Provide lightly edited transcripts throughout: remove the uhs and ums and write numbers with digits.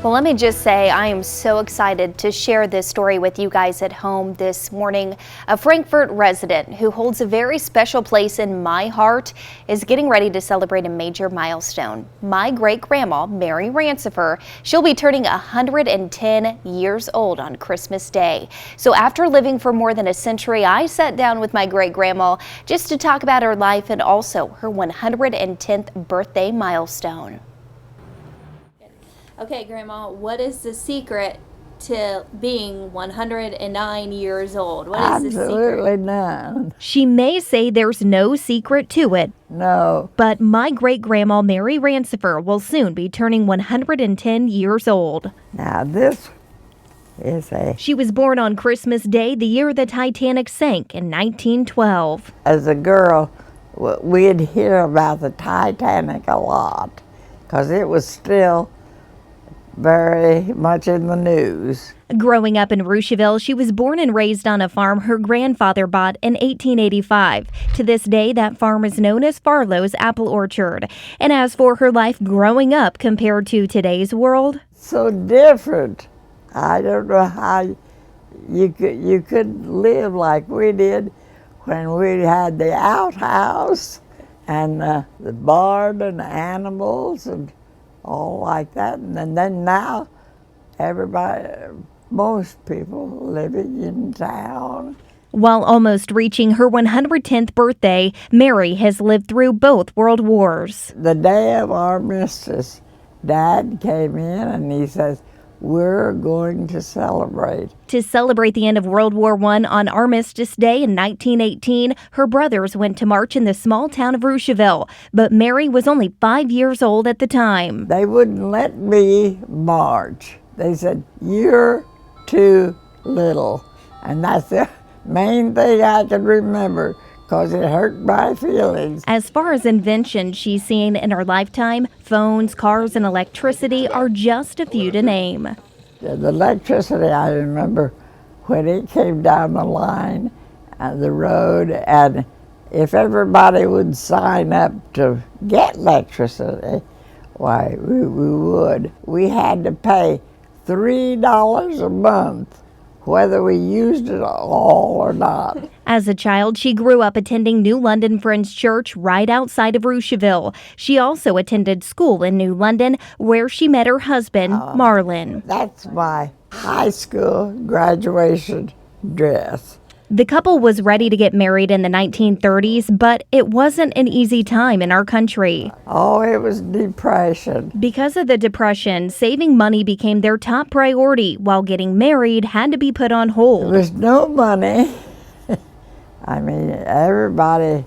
Well, let me just say I am so excited to share this story with you guys at home this morning. A Frankfort resident who holds a very special place in my heart is getting ready to celebrate a major milestone. My great-grandma, Mary Ransopher, she'll be turning 110 years old on Christmas Day. So after living for more than a century, I sat down with my great-grandma just to talk about her life and also her 110th birthday milestone. Okay, Grandma, what is the secret to being 109 years old? What is the secret? Absolutely none. She may say there's no secret to it. No. But my great-grandma Mary Ransopher will soon be turning 110 years old. Now this is She was born on Christmas Day, the year the Titanic sank in 1912. As a girl, we'd hear about the Titanic a lot because it was still very much in the news. Growing up in Rocheville, she was born and raised on a farm her grandfather bought in 1885. To this day, that farm is known as Farlow's Apple Orchard. And as for her life growing up compared to today's world, so different. I don't know how you could live like we did when we had the outhouse and the barn and the animals and all like that, and then now most people living in town. While almost reaching her 110th birthday, Mary has lived through both world wars. The day of armistice, Dad came in and he says, "We're going to celebrate." To celebrate the end of World War I on Armistice Day in 1918, her brothers went to march in the small town of Rocheville, but Mary was only 5 years old at the time. They wouldn't let me march. They said, "You're too little." And that's the main thing I can remember, because it hurt my feelings. As far as inventions she's seen in her lifetime, phones, cars, and electricity are just a few to name. The electricity, I remember when it came down the line, the road, and if everybody would sign up to get electricity, why, we would. We had to pay $3 a month, whether we used it all or not. As a child, she grew up attending New London Friends Church right outside of Rocheville. She also attended school in New London, where she met her husband, Marlin. That's my high school graduation dress. The couple was ready to get married in the 1930s, but it wasn't an easy time in our country. Oh, it was depression. Because of the Depression, saving money became their top priority, while getting married had to be put on hold. There was no money. I mean, everybody,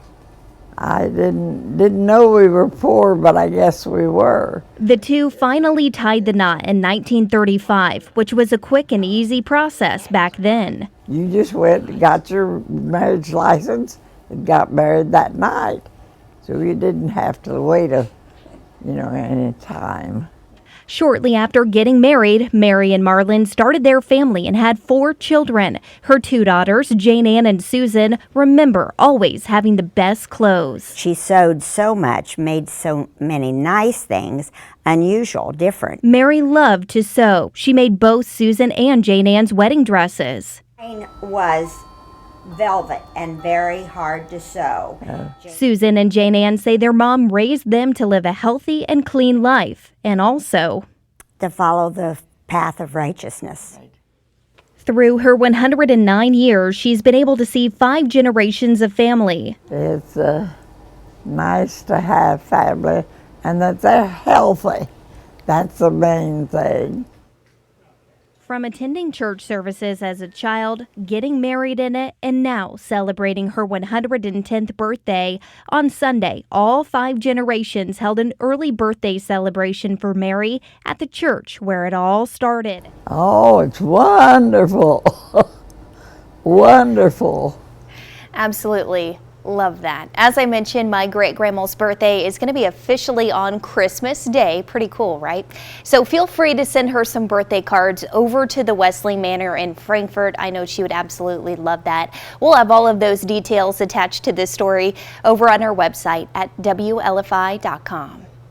I didn't know we were poor, but I guess we were. The two finally tied the knot in 1935, which was a quick and easy process back then. You just went and got your marriage license and got married that night. So you didn't have to wait any time. Shortly after getting married, Mary and Marlin started their family and had 4 children. Her 2 daughters, Jane Ann and Susan, remember always having the best clothes. She sewed so much, made so many nice things, unusual, different. Mary loved to sew. She made both Susan and Jane Ann's wedding dresses. Mine was velvet and very hard to sew. Susan and Jane Ann say their mom raised them to live a healthy and clean life, and also to follow the path of righteousness. Through her 109 years, she's been able to see 5 generations of family. It's nice to have family and that they're healthy. That's the main thing. From attending church services as a child, getting married in it, and now celebrating her 110th birthday, on Sunday, all 5 generations held an early birthday celebration for Mary at the church where it all started. Oh, it's wonderful. Wonderful. Absolutely. Love that. As I mentioned, my great-grandma's birthday is going to be officially on Christmas Day. Pretty cool, right? So feel free to send her some birthday cards over to the Wesley Manor in Frankfort. I know she would absolutely love that. We'll have all of those details attached to this story over on our website at WLFI.com.